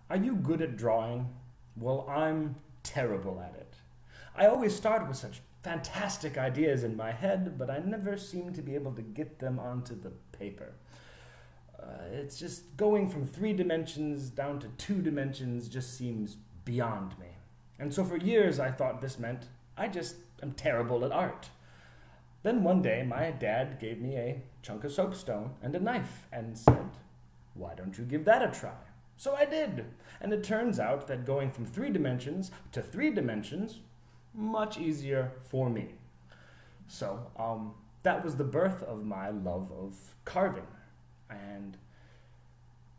Are you good at drawing? Well, I'm terrible at it. I always start with such fantastic ideas in my head, but I never seem to be able to get them onto the paper. It's just going from 3 dimensions down to 2 dimensions just seems beyond me. And so for years I thought this meant I just am terrible at art. Then one day my dad gave me a chunk of soapstone and a knife and said, "Why don't you give that a try?" So I did, and it turns out that going from 3 dimensions to 3 dimensions, much easier for me. So that was the birth of my love of carving, and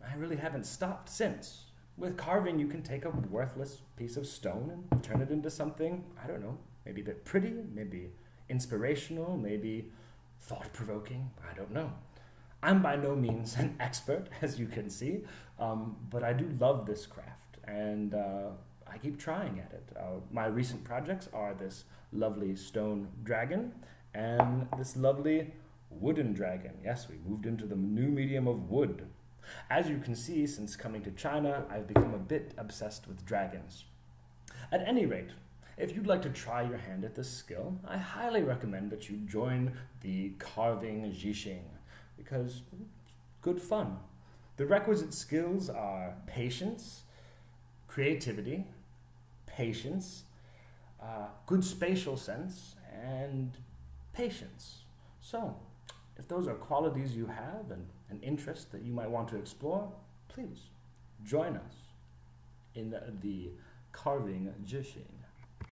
I really haven't stopped since. With carving, you can take a worthless piece of stone and turn it into something, I don't know, maybe a bit pretty, maybe inspirational, maybe thought-provoking, I don't know. I'm by no means an expert, as you can see, but I do love this craft, and I keep trying at it. My recent projects are this lovely stone dragon and this lovely wooden dragon. Yes, we moved into the new medium of wood. As you can see, since coming to China, I've become a bit obsessed with dragons. At any rate, if you'd like to try your hand at this skill, I highly recommend that you join the Carving Zhixing, because it's good fun. The requisite skills are patience, creativity, patience, good spatial sense, and patience. So, if those are qualities you have and an interest that you might want to explore, please join us in the Carving Zhixing.